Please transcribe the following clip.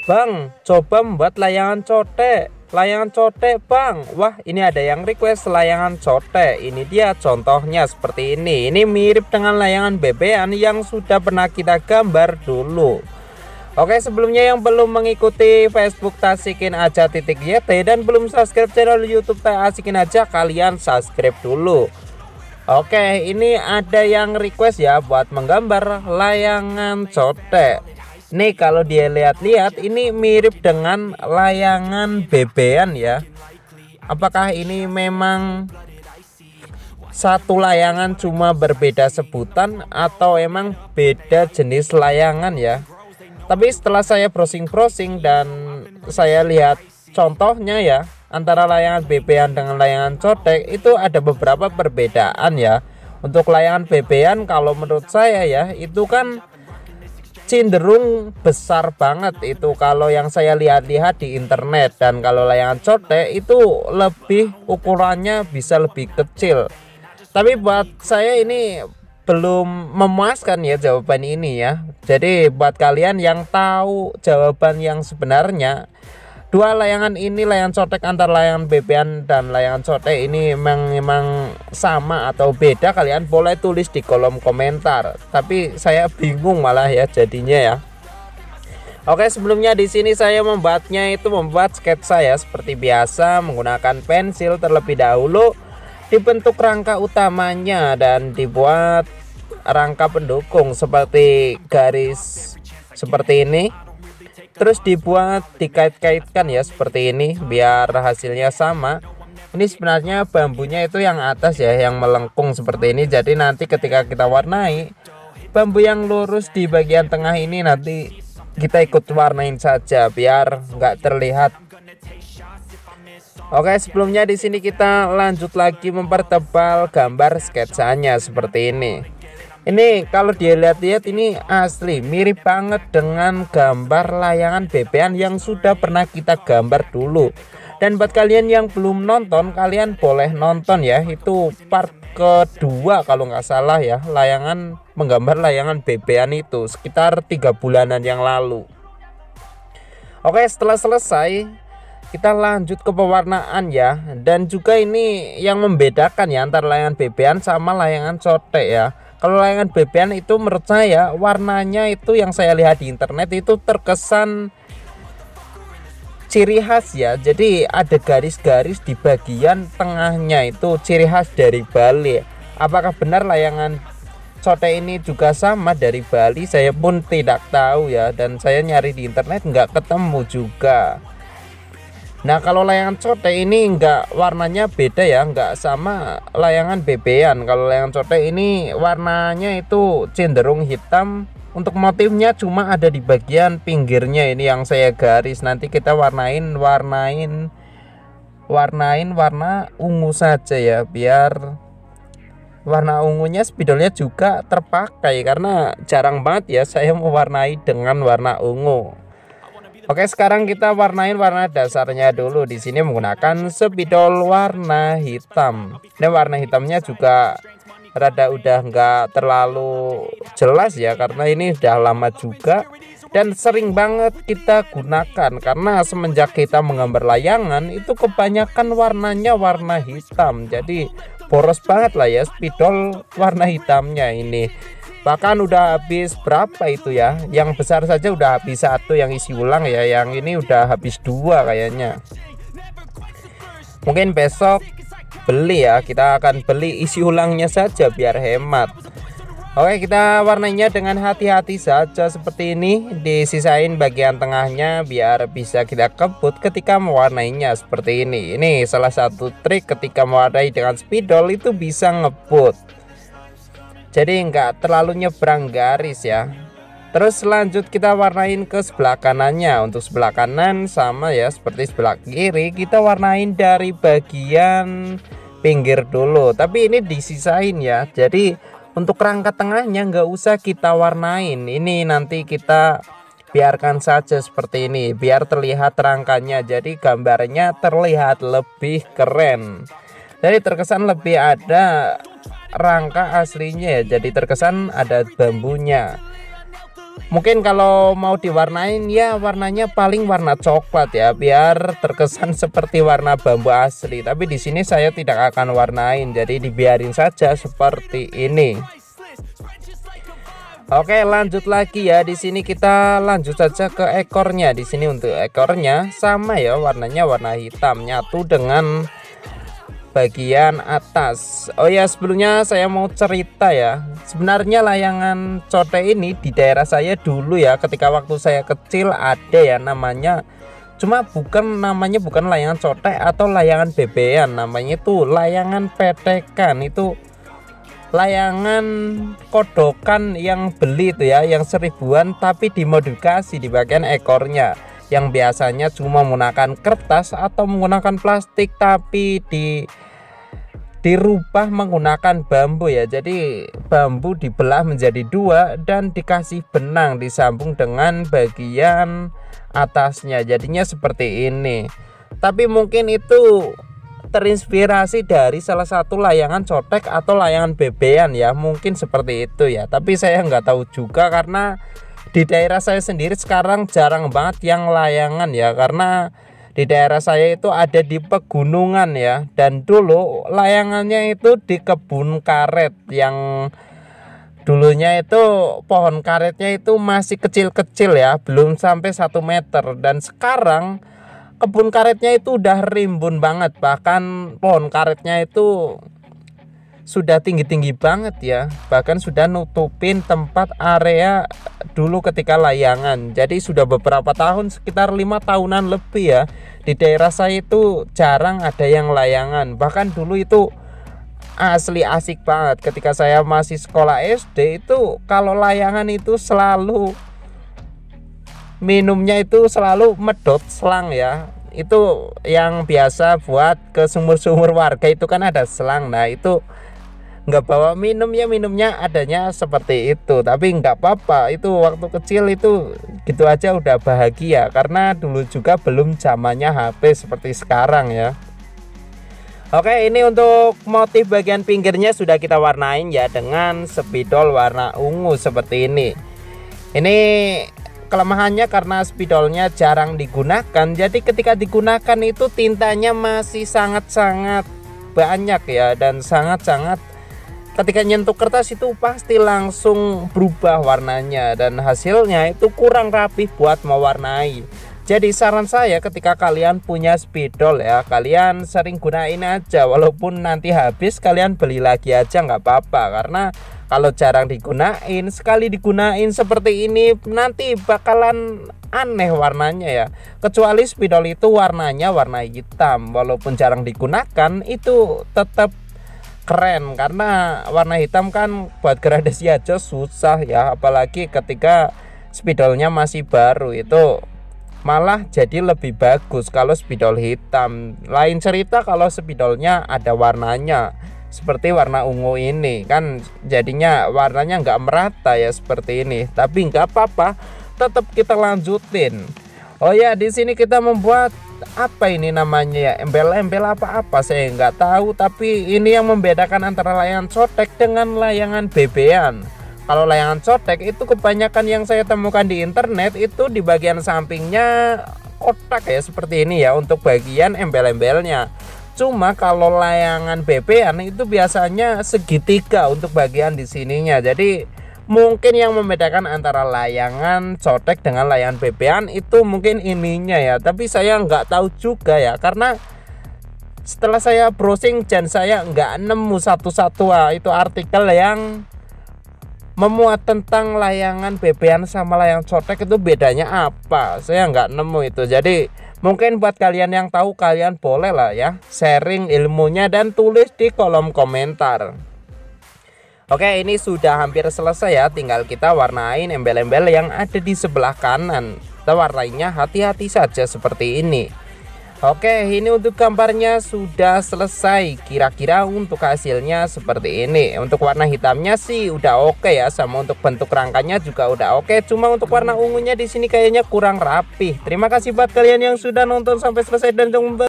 Bang, coba membuat layangan cotek. Layangan cotek bang. Wah, ini ada yang request layangan cotek. Ini dia contohnya seperti ini. Ini mirip dengan layangan bebean yang sudah pernah kita gambar dulu. Oke, sebelumnya yang belum mengikuti Facebook Tasikin Aja .yt dan belum subscribe channel YouTube Tasikin Aja, kalian subscribe dulu. Oke, ini ada yang request ya buat menggambar layangan cotek. Nih kalau dia lihat-lihat ini mirip dengan layangan bebean ya. Apakah ini memang satu layangan cuma berbeda sebutan atau emang beda jenis layangan ya? Tapi setelah saya browsing-browsing dan saya lihat contohnya ya, antara layangan bebean dengan layangan cotek itu ada beberapa perbedaan ya. Untuk layangan bebean kalau menurut saya ya itu kan cenderung besar banget itu kalau yang saya lihat-lihat di internet, dan kalau layangan cotek itu lebih ukurannya bisa lebih kecil. Tapi buat saya ini belum memuaskan ya jawaban ini ya. Jadi buat kalian yang tahu jawaban yang sebenarnya, dua layangan ini, layangan cotek antara layangan bebean dan layangan cotek ini memang sama atau beda, kalian boleh tulis di kolom komentar. Tapi saya bingung malah ya jadinya ya. Oke, sebelumnya di sini saya membuat sketsa ya seperti biasa menggunakan pensil terlebih dahulu, dibentuk rangka utamanya dan dibuat rangka pendukung seperti garis seperti ini. Terus dibuat dikait-kaitkan ya seperti ini biar hasilnya sama. Ini sebenarnya bambunya itu yang atas ya, yang melengkung seperti ini. Jadi nanti ketika kita warnai, bambu yang lurus di bagian tengah ini nanti kita ikut warnain saja biar nggak terlihat. Oke, sebelumnya di sini kita lanjut lagi mempertebal gambar sketsanya seperti ini. Ini kalau dilihat-lihat ini asli mirip banget dengan gambar layangan bebean yang sudah pernah kita gambar dulu. Dan buat kalian yang belum nonton, kalian boleh nonton ya, itu part kedua kalau nggak salah ya, menggambar layangan bebean itu sekitar 3 bulanan yang lalu. Oke, setelah selesai kita lanjut ke pewarnaan ya. Dan juga ini yang membedakan ya antara layangan bebean sama layangan cotek ya. Kalau layangan bebean itu menurut saya warnanya itu yang saya lihat di internet itu terkesan ciri khas ya. Jadi ada garis-garis di bagian tengahnya itu ciri khas dari Bali. Apakah benar layangan cotek ini juga sama dari Bali? Saya pun tidak tahu ya, dan saya nyari di internet nggak ketemu juga. Nah, kalau layangan cotek ini warnanya beda ya, nggak sama layangan bebean. Kalau layangan cotek ini warnanya itu cenderung hitam. Untuk motifnya cuma ada di bagian pinggirnya ini yang saya garis. Nanti kita warnain warna ungu saja ya, biar warna ungunya spidolnya juga terpakai, karena jarang banget ya saya mewarnai dengan warna ungu. Oke, sekarang kita warnain warna dasarnya dulu. Di sini menggunakan spidol warna hitam. Ini warna hitamnya juga rada udah nggak terlalu jelas ya, karena ini udah lama juga dan sering banget kita gunakan, karena semenjak kita menggambar layangan itu kebanyakan warnanya warna hitam. Jadi boros banget lah ya spidol warna hitamnya ini. Bahkan udah habis berapa itu ya, yang besar saja udah habis 1 yang isi ulang ya, yang ini udah habis 2 kayaknya. Mungkin besok beli ya, kita akan beli isi ulangnya saja biar hemat. Oke, kita warnanya dengan hati-hati saja seperti ini. Disisain bagian tengahnya biar bisa kita kebut ketika mewarnainya seperti ini. Ini salah satu trik ketika mewarnai dengan spidol itu bisa ngebut, jadi nggak terlalu nyebrang garis ya. Terus lanjut kita warnain ke sebelah kanannya. Untuk sebelah kanan sama ya seperti sebelah kiri, kita warnain dari bagian pinggir dulu, tapi ini disisain ya. Jadi untuk rangka tengahnya nggak usah kita warnain, ini nanti kita biarkan saja seperti ini biar terlihat rangkanya, jadi gambarnya terlihat lebih keren. Jadi terkesan lebih ada rangka aslinya ya, jadi terkesan ada bambunya. Mungkin kalau mau diwarnain ya warnanya paling warna coklat ya, biar terkesan seperti warna bambu asli. Tapi di sini saya tidak akan warnain, jadi dibiarin saja seperti ini. Oke, lanjut lagi ya. Di sini kita lanjut saja ke ekornya. Di sini untuk ekornya sama ya, warnanya warna hitam nyatu dengan bagian atas. Oh ya, sebelumnya saya mau cerita ya. Sebenarnya layangan cote ini di daerah saya dulu ya, ketika waktu saya kecil ada ya namanya. Cuma namanya bukan layangan cote atau layangan bebean, namanya itu layangan petekan. Itu layangan kodokan yang beli itu ya, yang 1000-an tapi dimodifikasi di bagian ekornya, yang biasanya cuma menggunakan kertas atau menggunakan plastik, tapi dirubah menggunakan bambu ya. Jadi bambu dibelah menjadi 2 dan dikasih benang disambung dengan bagian atasnya, jadinya seperti ini. Tapi mungkin itu terinspirasi dari salah satu layangan cotek atau layangan bebean ya, mungkin seperti itu ya. Tapi saya nggak tahu juga, karena di daerah saya sendiri sekarang jarang banget yang layangan ya, karena di daerah saya itu ada di pegunungan ya, dan dulu layangannya itu di kebun karet, yang dulunya itu pohon karetnya itu masih kecil-kecil ya, belum sampai 1 meter. Dan sekarang kebun karetnya itu udah rimbun banget, bahkan pohon karetnya itu sudah tinggi-tinggi banget ya, bahkan sudah nutupin tempat area dulu ketika layangan. Jadi sudah beberapa tahun, sekitar 5 tahunan lebih ya, di daerah saya itu jarang ada yang layangan. Bahkan dulu itu asli asik banget ketika saya masih sekolah SD, itu kalau layangan itu selalu minumnya itu selalu medot selang ya. Itu yang biasa buat ke sumur-sumur warga itu kan ada selang. Nah itu nggak bawa minum ya, minumnya adanya seperti itu. Tapi nggak apa-apa, itu waktu kecil itu gitu aja udah bahagia, karena dulu juga belum zamannya HP seperti sekarang ya. Oke, ini untuk motif bagian pinggirnya sudah kita warnain ya dengan spidol warna ungu seperti ini. Ini kelemahannya karena spidolnya jarang digunakan, jadi ketika digunakan itu tintanya masih sangat-sangat banyak ya, dan sangat-sangat ketika nyentuh kertas itu pasti langsung berubah warnanya, dan hasilnya itu kurang rapi buat mewarnai. Jadi saran saya, ketika kalian punya spidol ya, kalian sering gunain aja, walaupun nanti habis kalian beli lagi aja nggak apa-apa. Karena kalau jarang digunain, sekali digunain seperti ini nanti bakalan aneh warnanya ya. Kecuali spidol itu warnanya warna hitam, walaupun jarang digunakan itu tetap keren, karena warna hitam kan buat gradasi aja susah ya, apalagi ketika spidolnya masih baru, itu malah jadi lebih bagus kalau spidol hitam. Lain cerita kalau spidolnya ada warnanya seperti warna ungu ini, kan jadinya warnanya nggak merata ya seperti ini. Tapi nggak apa-apa, tetap kita lanjutin. Oh ya, di sini kita membuat apa ini namanya ya, embel-embel apa-apa saya nggak tahu, tapi ini yang membedakan antara layangan cotek dengan layangan bebean. Kalau layangan cotek itu kebanyakan yang saya temukan di internet itu di bagian sampingnya kotak ya seperti ini ya, untuk bagian embel-embelnya. Cuma kalau layangan bebean itu biasanya segitiga untuk bagian di sininya. Jadi mungkin yang membedakan antara layangan cotek dengan layangan bebean itu mungkin ininya ya, tapi saya nggak tahu juga ya, karena setelah saya browsing dan saya nggak nemu satu-satu itu artikel yang memuat tentang layangan bebean sama layangan cotek itu bedanya apa, saya nggak nemu itu. Jadi mungkin buat kalian yang tahu, kalian boleh lah ya sharing ilmunya dan tulis di kolom komentar. Oke, ini sudah hampir selesai ya, tinggal kita warnain embel-embel yang ada di sebelah kanan. Kita warnainya hati-hati saja seperti ini. Oke, ini untuk gambarnya sudah selesai. Kira-kira untuk hasilnya seperti ini. Untuk warna hitamnya sih udah oke ya, sama untuk bentuk rangkanya juga udah oke. Cuma untuk warna ungunya di sini kayaknya kurang rapi. Terima kasih buat kalian yang sudah nonton sampai selesai dan jangan lupa